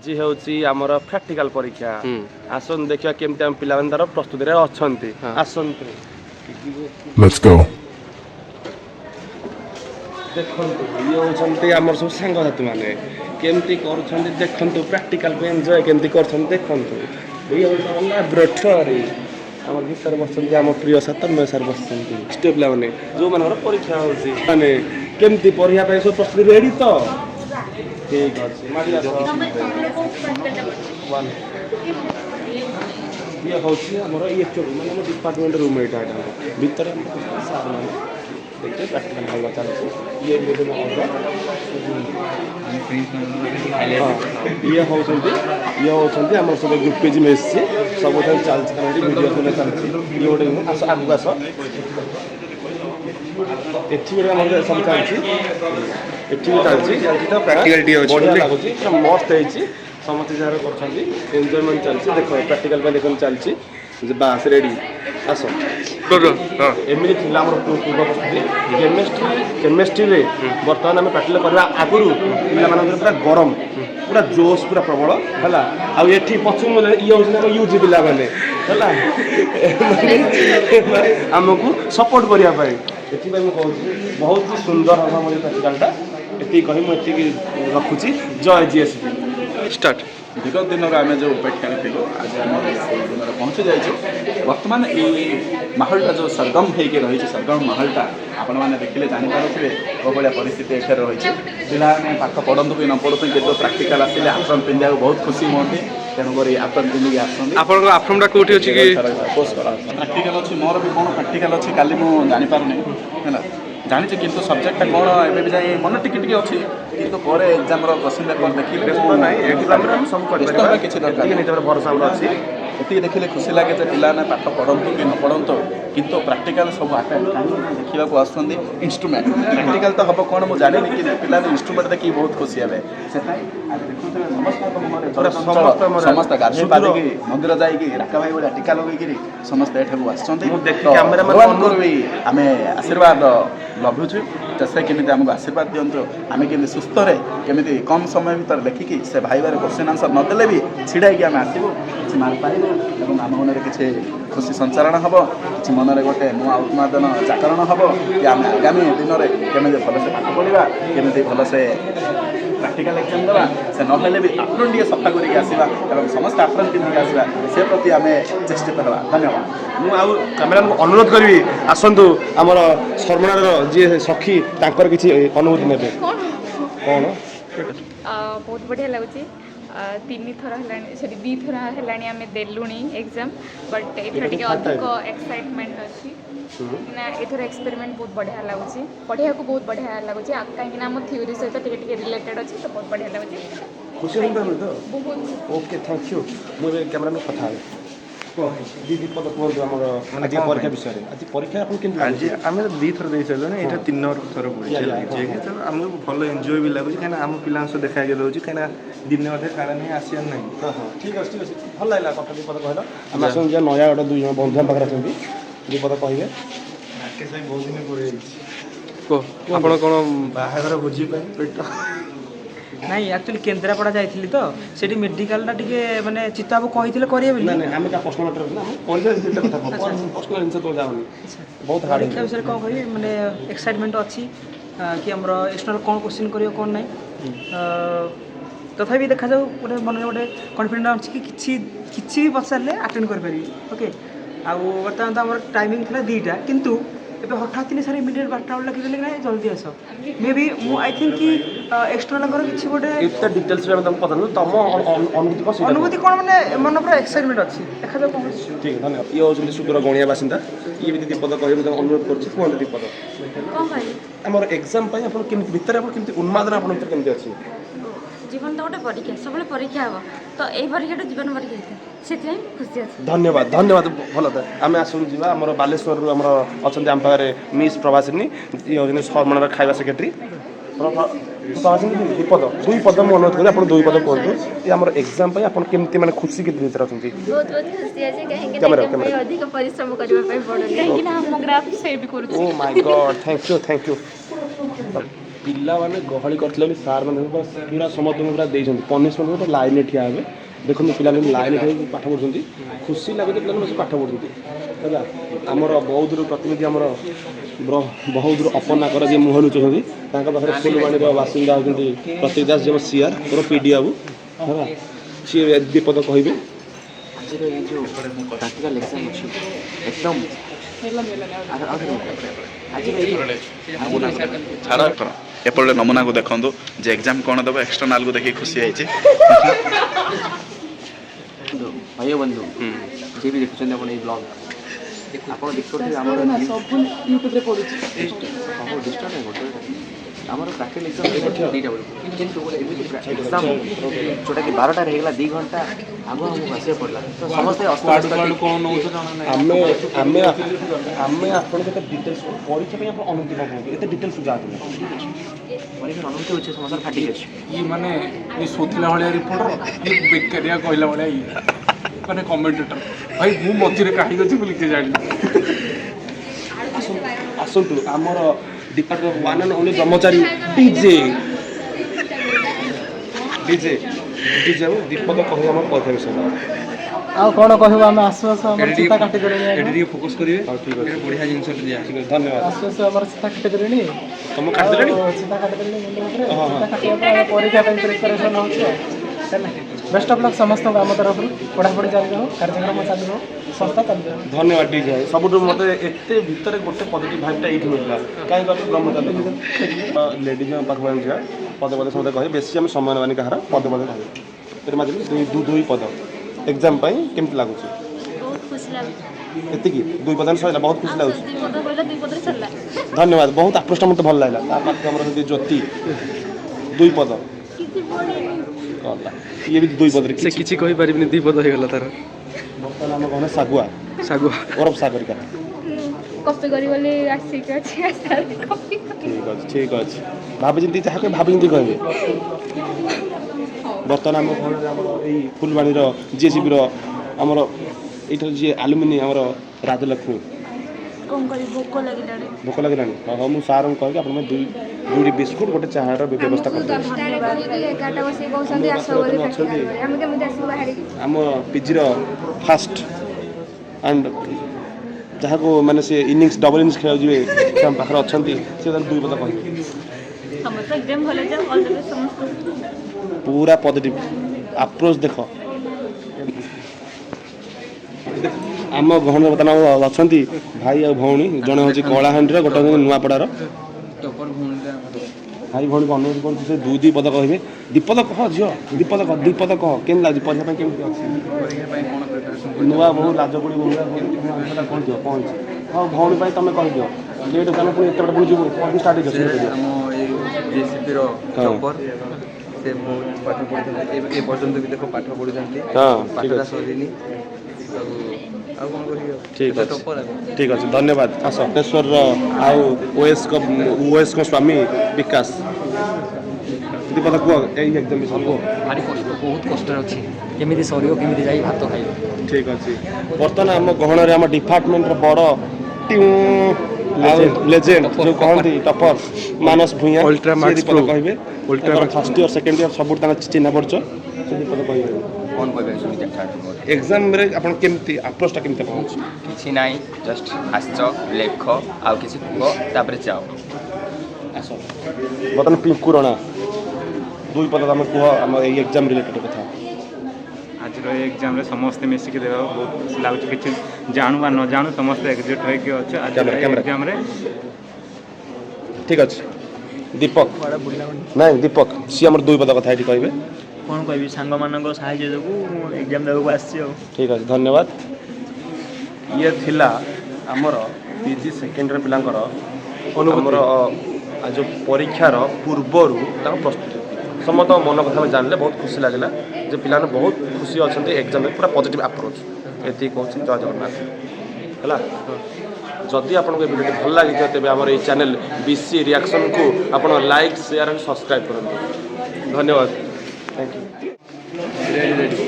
आज हूँ आमर प्रैक्टिकल परीक्षा आसन देखा केमती आम पिला तार प्रस्तुति अच्छा आसतु Let's go. देखु ये होती आमर सब सांग साथी मैंने केमती कर देखु प्रैक्टिकल एंजॉय केमती कर देखु ये हूँ लैबोरेटरी आम भर बस आम प्रिय सर तन्मय सर बस स्टे पिला मैंने जो मान परीक्षा होने केमती पढ़ाई सब प्रस्तुति रेडी तो ठीक अच्छे ये हूँ आमर ये मैंने डिपार्टमेंट रूम यहाँ भितर सार मैंने देखिए प्रैक्टिकल भल चलती ये ये होती आम सब ग्रुप पेज में सब चलती वीडियो चलती ये गोटे आस आगू आस एठी गोटे सब चलती एठी चलती बढ़िया लगुच मस्त है समस्त जहाँ कर एंजॉयमेंट चलती देख प्रैक्टिकल देख चलती बास रेडी आस एमती थी पूर्व प्रस्तुति केमिस्ट्री बर्तमान आम प्रैक्टिकल करवा आगुरी पिला पूरा गरम पूरा जोश पूरा प्रबल है आठी पचू ये हूँ यूज पिला मैंने आमको सपोर्ट करने ये कहूँ बहुत सुंदर हम मोर प्रैक्टिकलटा ये कही मुझे रखुची जय जीएसपी स्टार्ट विगत दिन आम जो उपेक्षा थी आज आम दिन पहुँची जाइए बर्तमान ये माहौलटा जो सरगम होकर रही सरगम माहौलटा आपण मैंने देखिले जानीपे वो भाया परिस्थिति एठार रही पाने पाठ पढ़ु कि न पढ़ु कि प्राक्टिकाल आसिले आफ्रम पिंधा बहुत खुशी हमें तेणुक आफ्रम पिंधिक आसमें आफ्रमटा कौटी अच्छी प्राक्टिकाल अच्छी मोर भी कौन प्राक्टिकाल अच्छी काली मुझे जानीपारूनी है जानी किंतु सब्जेक्टा कौन एवं जाए मन टिके अच्छी किंतु पर एग्जाम क्वेश्चन पेपर देखिए सब किसी दरकार भरोसा अच्छी ये देखिले खुशी लगे जे पिला पाठ पढ़ु कि न पढ़ु किंतु प्राक्टिकाल सब देखा आसुँच इंस्ट्रुमेंट प्राक्टिकाल तो हम कौन मुझे जानी कि पिला इंस्ट्रुमेंट देखिए बहुत खुशी हे समस्त गाधे पादी मंदिर जाइए राका भाई भाई टीका लगे समस्त भगवान भी आम आशीर्वाद लभुचु तो से केमी आमको आशीर्वाद दिंतु आम केमी सुस्थ केमी कम समय भर देखिकी से भाई भाई क्वेश्चन आंसर नदेले भी छिड़ाई आम आसबू कि मार्क पाइबू और आम मन किसी खुशी संचारण हम कि मनरे गोटे नुआ उत्पादन जाकरण हम कि आम आगामी दिन में केमी भलसे पाठ पढ़ा केमी भलसे प्राक्टिकल एग्जाम देवा से ना भी आप्रोन टे सफा करके आसवा और समस्त आप्रोन पिंधिक आसवा से प्रति आम चेष्टित हवा धन्यवाद कैमेरा अनुरोध करी आसतु आमर शर्मणार जी सखी तांकर किसी अनुभूति ने कौन बहुत बढ़िया लगुच 3 थर है सॉरी 2 थर है आम देलुणी एग्जाम बट एथर टिके अधिक एक्साइटमेंट अच्छी ना एथर एक्सपेरिमेंट बहुत बढ़िया लगुच पढ़िया को बहुत बढ़िया लगुच कहीं आम थ्योरी सहित टिके रिलेटेड अच्छी तो बहुत बढ़िया लगुच खुशी तो बहुत ओके थैंक यू मुझे कैमेरा में कथा दीदी पद कहूँ आम आज परीक्षा विषय आज परीक्षा आज आम 2 थर दे सारे यहाँ 3 थर परीक्षा आमको भल एंजॉय भी लगुच कहीं आम पिला देखा रोचे कहीं दिन अधे कारण नहीं आसार ना हाँ हाँ ठीक अच्छे ठीक अच्छे भल लगे कथा दीपद कहला आम आस नया गोटे 2 जन बंधु पाखे अच्छे दीपद कहे राकेश भाई बहुत दिन पर आप कौन बाहागर भोजी पेट नहीं एक्चुअली केन्द्रापड़ा जाइली तो सेठी मेडिकल टे माने चित्ताबू कही करेंगे ना ना आम पर्सनल पर्सनल जिन तो जाऊनी बहुत हार्ड परीक्षा विषय कौन कह माने एक्साइटमेंट अच्छी कि आम एक्सटर्नाल कौन क्वेश्चन कर कौन ना तथापि देखा जाऊ गोटे मन गोटे कन्फिडेंट अच्छी कि किसी भी पचारे आटेड करें ओके आउ बर्तमान तो आम टाइमिंग था 2टा किंतु ଏବେ ହଠାତ୍ ସାର୍ ଇମିଡ଼ିଏଟ୍ 12ଟା ବେଳେ ଲାଗିଦେଲେ କି ନାଇଁ ଜଲ୍ଦି ଆସ ମେ ବି ମୁଁ ଆଇ ଥିଙ୍କ କି ଏକ୍ସଟର୍ନାଲଙ୍କର କିଛି ଗୋଟେ ଏତେ ଡିଟେଲ୍ସରେ ଆମେ ତମକୁ ପଚାରିଲୁ ତମ ଅନୁଭୂତି କ'ଣ ମାନେ ମନ ପୁରା ଏକ୍ସାଇଟମେଣ୍ଟ ଅଛି ଦେଖାଯାଉ କ'ଣ ଠିକ୍ ଧନ୍ୟବାଦ ଇଏ ହେଉଛନ୍ତି ସୁଦୂର ଗଣିଆ ବାସିନ୍ଦା ଇଏ ବି ଦୀପଦ କହିବେ ତାଙ୍କୁ ଅନୁରୋଧ କରୁଛି କୁହନ୍ତୁ ଦୀପଦ ଆମର ଏକ୍ଜାମ୍ ପାଇଁ ଆପଣ କେମିତି ଭିତରେ ଆପଣ କେମିତି ଉନ୍ମାଦନା ଆପଣଙ୍କ ଭିତରେ କେମିତି ଅଛି जीवन तो गोटे परीक्षा सब परीक्षा हम तो यही परीक्षा जीवन परीक्षा होता से खुशी अच्छे धन्यवाद धन्यवाद भल था आम आसू जा आम बालेश्वर आम अच्छा आम पाखे मिस प्रभासिनी ये हूँ शर्मणार खाଇବା सेक्रेटरी प्रभासिनी दीपद 2 पद मुझे अनुरोध करें आप 2 पद कहूँ ये आम एग्जाम आप केमती मैंने खुशी के भीतर अच्छा बहुत बहुत खुशी अच्छे कहीं अधिक परिश्रम करने पड़े कहीं हम ग्राफ से भी करूँ oh my God thank you ପିଲାମାନେ ଗହଳି କରିଥିଲେ ବୋଲି ସାର୍ ମାନେ ପୁରା ସମସ୍ତଙ୍କୁ ପୁରା ଦେଇଛନ୍ତି ପନିସମେଣ୍ଟ ଗୋଟେ ଲାଇନ୍ରେ ଠିଆ ହେବେ। ଦେଖନ୍ତୁ ପିଲାମାନେ ଲାଇନ୍ରେ ଠିଆ ହେଇକି ପାଠ ପଢ଼ୁଛନ୍ତି, ଖୁସି ଲାଗୁଛି ପିଲାମାନେ ବସି ପାଠ ପଢ଼ୁଛନ୍ତି ହେଲା। ଆମର ବୌଦ୍ଧରୁ ପ୍ରତିନିଧି ଆମର ବୌଦ୍ଧରୁ ଅପନାକର ଯିଏ ମୁହଁ ଲୁଚୁଛନ୍ତି, ତାଙ୍କ ପାଖରେ ଫୁଲବାଣୀର ବାସିନ୍ଦା ହେଉଛନ୍ତି ପ୍ରତୀକ ଦାସ ଯିଏ ସିଆର୍ ମୋର ପିଡି ବାବୁ ହେଲା, ସିଏ ବିପଦ କହିବେ। ଆଜିର ଏଇ ଯେଉଁ ପ୍ରାକ୍ଟିକାଲ ଏକ୍ଜାମ୍ ଅଛି ଏକଦମ ଛାଡ଼ ଏପଟେ ନମୁନାକୁ ଦେଖନ୍ତୁ ଯେ ଏକ୍ଜାମ୍ କ'ଣ ଦେବ ଏକ୍ସଟର୍ନାଲକୁ ଦେଖିକି ଖୁସି ହେଇଛି। ଭାଇ ବନ୍ଧୁ ଯିଏ ବି ଦେଖୁଛନ୍ତି ଆପଣ ଏଇ ବ୍ଲଗ୍ ଆପଣ ଦେଖିପାରୁଥିବେ ଆମର ସବୁ ୟୁଟ୍ୟୁବରେ ପଡ଼ୁଛି ସବୁ ଡିଷ୍ଟର୍ବ ନାହିଁ ଗୋଟେ ଆମର ପ୍ରାକ୍ଟିକାଲ ଏକ୍ଜାମ୍ ଦୁଇଟା ବେଳକୁ କିନ୍ତୁ ଏମିତି ଏକ୍ଜାମ୍ ଯେଉଁଟାକି 12ଟାରେ ହେଇଗଲା 2 ଘଣ୍ଟା ଆଗୁଆ ଆମକୁ ଆସିବାକୁ ପଡ଼ିଲା ତ ସମସ୍ତେ ଆମେ ଆପଣଙ୍କୁ ଏତେ ଡିଟେଲ୍ସ ପରୀକ୍ଷା ପାଇଁ ଆପଣ ଅନୁମତି ପାଉଛନ୍ତି ଏତେ ଡିଟେଲ୍ସ ଯାଆନ୍ତୁ ପରୀକ୍ଷାର ଅନୁମତି ହେଉଛି ସମସ୍ତଙ୍କର ଫାଟିକି ଅଛି ଇଏ ମାନେ ଏ ଶୋଧିଲା ଭଳିଆ ରିପୋର୍ଟର ଇଏ ବେକାରିଆ କହିଲା ଭଳିଆ ଇଏ ମାନେ କମେଣ୍ଟେଟର ଭାଇ ମୁଁ ମଝିରେ କାହିଁକି ଅଛି ବୋଲି କିଏ ଜାଣିଲି। ଆସନ୍ତୁ ଆମର department one and only Brahmachari DJ Deepak କହିବେ ଆମର ପରୀକ୍ଷା ବିଷୟରେ। ଆଉ କ'ଣ କହିବୁ ଆମେ ଆସୁ ଆସୁ ଆମର ଚିତା କାଟିଦେଲେଣି। ଏଠି ଟିକେ ଫୋକସ୍ କରିବେ ହଉ ଠିକ୍ ଅଛି ବଢ଼ିଆ ଜିନିଷ ଦିଆ ଠିକ୍ ଅଛି ଧନ୍ୟବାଦ। ଆସୁ ଆସୁ ଆମର ଚିତା କାଟିଦେଲେଣି। ତମକୁ କାଟିଦେଲେଣି? ଚିତା କାଟିଦେଲେଣି ମୁଣ୍ଡ ଉପରେ ଚିତା କାଟିବା ପାଇଁ ଆମେ ପରୀକ୍ଷା ପାଇଁ ପ୍ରିପାରେସନ୍ ହେଉଛି ଆଉ ହେଲା। ବେଷ୍ଟ ଅଫ୍ ଲକ୍ ସମସ୍ତଙ୍କୁ ଆମ ତରଫରୁ ପଢ଼ାପଢ଼ି ଚାଲି ରହୁ, କାର୍ଯ୍ୟକ୍ରମ ଚାଲି ରହୁ, ସଂସ୍ଥା ଚାଲି ରହୁ। ଧନ୍ୟବାଦ ଡିଜେ। ସବୁଠୁ ମୋତେ ଏତେ ଭିତରେ ଗୋଟେ ପଜିଟିଭ୍ ଭାଇବ୍ଟା ଏଇଠି ମିଳିଲା କାହିଁକି କହିଲେ ବ୍ରହ୍ମଚାରୀ ଲେଡ଼ିଜ୍ଙ୍କ ପାଖକୁ ଆମେ ଯିବା ପଦେ ପଦେ ସମସ୍ତେ କହିବେ ବେଶୀ ଆମେ ସମୟ ନେବାନି କାହାର ପଦେ ପଦେ କହିବେ। ଏଠି ମାଝିଲି ଦୁଇ ପଦ ଏକ୍ଜାମ୍ ପାଇଁ କେମିତି ଲାଗୁଛି? ବହୁତ ଖୁସି ଲାଗୁଛି ଏତିକି 2 ପଦ ସରିଲା ବହୁତ ଖୁସି ଲାଗୁଛି। 2 ପଦ କହିଲା 2 ପଦରେ ସରିଲା। ଧନ୍ୟବାଦ ବହୁତ ଆକୃଷ୍ଟ ମୋତେ ଭଲ ଲାଗିଲା। ତା ପାଖରେ ଆମର ଯଦି ଜ୍ୟୋତି 2 ପଦ ଗଲା ଇଏ ବି 2 ପଦରେ ସେ କିଛି କହିପାରିବିନି 2 ପଦ ହେଇଗଲା ତାର। ବର୍ତ୍ତମାନ ଆମ କ'ଣ ଶାଗୁଆ ଗରମ ସାଗରିକା କପି କରି ବୋଲି ଆସିକି ଅଛି କପି ଠିକ୍ ଅଛି ଭାବିଚିନ୍ତି ଯାହା କହିବେ ଭାବିଚିନ୍ତି କହିବେ। ବର୍ତ୍ତମାନ ଆମ ଘରରେ ଆମର ଏଇ ଫୁଲବାଣୀର ଜିଏସିବିର ଆମର ଏଇଠାରେ ଯିଏ ଆଲୁମିନି ଆମର ରାଜଲକ୍ଷ୍ମୀ କ'ଣ କରିବି ଭୋକ ଲାଗିଲାଣି। ଭୋକ ଲାଗିଲାଣି ହଉ ମୁଁ ସାର୍ଙ୍କୁ କହିକି ଆପଣଙ୍କ 2ଟି ବିସ୍କୁଟ୍ ଗୋଟେ ଚାହାର ବ୍ୟବସ୍ଥା କରିଦେବି। 11ଟା ବସିକି କହୁଛନ୍ତି ଆସ ବୋଲି ଆମେ କେମିତି ଆସିବୁ ବାହାରିକି। ଆମ ପିଜିର ଫାଷ୍ଟ ଆଣ୍ଡ ଯାହାକୁ ମାନେ ସେ ଡବଲ୍ ଇନିଂସ୍ ଖେଳିବାକୁ ଯିବେ ସେ ଆମ ପାଖରେ ଅଛନ୍ତି ସେ ତାର 2 ପଦ କହିବେ। ସମସ୍ତ ଏକ୍ଜାମ୍ ଭଲ ଯାଉ ଅଲ୍ ଦ ବେଷ୍ଟ ସମସ୍ତଙ୍କୁ। ପୁରା ପଜିଟିଭ୍ ଆପ୍ରୋଚ୍ ଦେଖ। ଆମ ଭଉଣୀ ବର୍ତ୍ତମାନ ଅଛନ୍ତି ଭାଇ ଆଉ ଭଉଣୀ ଜଣେ ହେଉଛି କଳାହାଣ୍ଡିର ଗୋଟେ ହେଉଛି ନୂଆପଡ଼ାର ଭାଇ ଭଉଣୀକୁ ଅନୁରୋଧ କରୁଛି ସେ 2 ପଦ କହିବେ। ଦୀପଦ କହ ଝିଅ ଦୀପଦ କହ କେମିତି ଲାଗୁଛି ପରୀକ୍ଷା ପାଇଁ କେମିତି ଅଛି? ନୂଆ ବହୁ ଲାଜକୁଡ଼ି ବହୁ ସେଟା କହିଦିଅ କ'ଣ ହେଇଛି? ହଁ ଭଉଣୀ ପାଇଁ ତମେ କହିଦିଅ ଲେଟ୍ ତାହେଲେ ପୁଣି ଏତେ ବାଟ ପୁଣି ଯିବୁ କ'ଣ ଷ୍ଟାର୍ଟ ହେଇଯିବ? ଆମ ଏଇ ଜେସିପିର ଟପର୍ ସେ ବହୁତ ପାଠ ପଢ଼ୁଛନ୍ତି ଏ ପର୍ଯ୍ୟନ୍ତ ବି ଦେଖ ପାଠ ପଢ଼ୁଛନ୍ତି ପାଠଟା ସରିନି ଆଉ କ'ଣ କରିବି ଠିକ୍ ଅଛି ଠିକ୍ ଅଛି ଧନ୍ୟବାଦ। ଆସ ଭୁବନେଶ୍ୱରର ଆଉ ଓଏସ୍ଙ୍କ ସ୍ୱାମୀ ବିକାଶ ଦୀପଦ କୁହ ଏଇ ଏକ୍ଜାମ୍ ବିଷୟରେ କୁହ। ଭାରି କଷ୍ଟ ବହୁତ କଷ୍ଟରେ ଅଛି କେମିତି ସରିବ କେମିତି ଯାଇ ଭାତ ଖାଇବ। ଠିକ୍ ଅଛି ବର୍ତ୍ତମାନ ଆମ ଗହଣରେ ଆମ ଡିପାର୍ଟମେଣ୍ଟର ବଡ଼ ଲେଜେଣ୍ଡ ଯେଉଁ କହନ୍ତି ଟପର ମାନସ ଭୂୟାଁ ଦୀପଦ କହିବେ। ଫାର୍ଷ୍ଟ ଇୟର୍ ସେକେଣ୍ଡ ଇୟର୍ ସବୁଠୁ ତାଙ୍କ ଚିହ୍ନା ପରିଚୟ ସେ ଦୀପଦ କହିବେ। କ'ଣ କହିବେ ଏକ୍ଜାମ୍ରେ ଆପଣ କେମିତି ଆପ୍ରୋଚଟା କେମିତି ଆପଣଙ୍କ? କିଛି ନାହିଁ ଜଷ୍ଟ ଆସିଛ ଲେଖ ଆଉ କିଛି କୁହ ତାପରେ ଯାଅ। ଆସ ବର୍ତ୍ତମାନ ପିଙ୍କୁ ରଣା 2 ପଦ ତମେ କୁହ ଆମ ଏଇ ଏକ୍ଜାମ୍ ରିଲେଟେଡ୍ କଥା। ଆଜିର ଏ ଏକ୍ଜାମ୍ରେ ସମସ୍ତେ ମିଶିକି ଦେବାକୁ ବହୁତ ଖୁସି ଲାଗୁଛି କିଛି ଜାଣୁ ବା ନ ଜାଣୁ ସମସ୍ତେ ଏକଜୁଟ୍ ହୋଇକି ଅଛୁ ଆଜିର ଏକ୍ଜାମ୍ରେ। ଠିକ୍ ଅଛି ଦୀପକ ନାଇଁ ଦୀପକ ସିଏ ଆମର 2 ପଦ କଥା ଏଠି କହିବେ। କ'ଣ କହିବି ସାଙ୍ଗମାନଙ୍କ ସାହାଯ୍ୟ ଯୋଗୁଁ ଏକ୍ଜାମ୍ ଦେବାକୁ ଆସିଛି ଆଉ। ଠିକ୍ ଅଛି ଧନ୍ୟବାଦ। ଇଏ ଥିଲା ଆମର ପିଜି ସେକେଣ୍ଡ ଇୟର୍ ପିଲାଙ୍କର ଆମର ଯେଉଁ ପରୀକ୍ଷାର ପୂର୍ବରୁ ତାଙ୍କ ପ୍ରସ୍ତୁତି ସମସ୍ତଙ୍କ ମନ କଥା ଆମେ ଜାଣିଲେ ବହୁତ ଖୁସି ଲାଗିଲା ଯେ ପିଲାମାନେ ବହୁତ ଖୁସି ଅଛନ୍ତି ଏକ୍ଜାମ୍ରେ ପୁରା ପଜିଟିଭ୍ ଆପ୍ରୋଚ୍। ଏତିକି କହୁଛି ଜୟ ଜଗନ୍ନାଥ ହେଲା। ଯଦି ଆପଣଙ୍କୁ ଏ ଭିଡ଼ିଓଟି ଭଲ ଲାଗିଥିବ ତେବେ ଆମର ଏଇ ଚ୍ୟାନେଲ୍ ବିସି ରିଆକ୍ସନ୍କୁ ଆପଣ ଲାଇକ୍ ସେୟାର୍ ଆଣ୍ଡ ସବସ୍କ୍ରାଇବ୍ କରନ୍ତୁ। ଧନ୍ୟବାଦ ଥ୍ୟାଙ୍କ ୟୁ।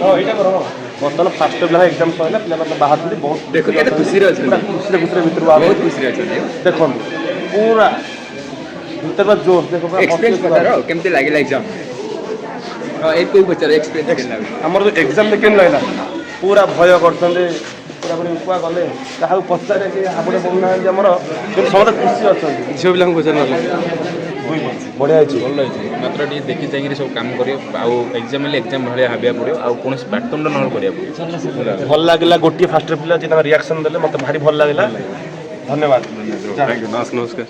ହଁ ଏଇଟା କର ବର୍ତ୍ତମାନ ଫାଷ୍ଟ ପିଲା ଏକ୍ଜାମ୍ ସରିଲା ପିଲାମାନେ ବାହାରୁଛନ୍ତି ବହୁତ କେତେ ଖୁସିରେ ଅଛନ୍ତି ଖୁସିରେ ଭିତରକୁ ବହୁତ ଖୁସିରେ ଅଛନ୍ତି ଦେଖନ୍ତୁ ପୁରା ଭିତରେ ଜୋଶ ଦେଖ ପୁରା ଏକ୍ସପିରିଏନ୍ସ ପଚାର କେମିତି ଲାଗିଲା ଏକ୍ଜାମ ହଁ ଏଇ କୋଉ ପଚାର ଏକ୍ସପିରିଏନ୍ସ କେମିତି ଲାଗିଲା ଆମର ଯୋଉ ଏକ୍ଜାମ କେମିତି ଲାଗିଲା ପୁରା ଭୟ କରୁଛନ୍ତି ପୁରାପୁରି କୁଆ ଗଲେ କାହାକୁ ପଚାରେ କି ହାବୁଡ଼େ ପଡ଼ୁନାହାନ୍ତି ଆମର କିନ୍ତୁ ସମସ୍ତେ ଖୁସି ଅଛନ୍ତି ଝିଅ ପିଲାଙ୍କୁ ପଚାରି ନହେଲେ ବଢ଼ିଆ ହେଇଛି ଭଲ ହେଇଛି ମାତ୍ର ଟିକେ ଦେଖି ଚାହିଁକିରି ସବୁ କାମ କରିବ ଆଉ ଏକ୍ଜାମ ହେଲେ ଏକ୍ଜାମ ଭଳିଆ ଭାବିବାକୁ ପଡ଼ିବ ଆଉ କୌଣସି ପାଟୁଣ୍ଡ ନହେଲେ କରିବାକୁ ପଡ଼ିବ ଭଲ ଲାଗିଲା ଗୋଟିଏ ଫାଷ୍ଟ ପିଲା ଯିଏ ତାଙ୍କ ରିଆକ୍ସନ୍ ଦେଲେ ମୋତେ ଭାରି ଭଲ ଲାଗିଲା ଧନ୍ୟବାଦ ନମସ୍କାର।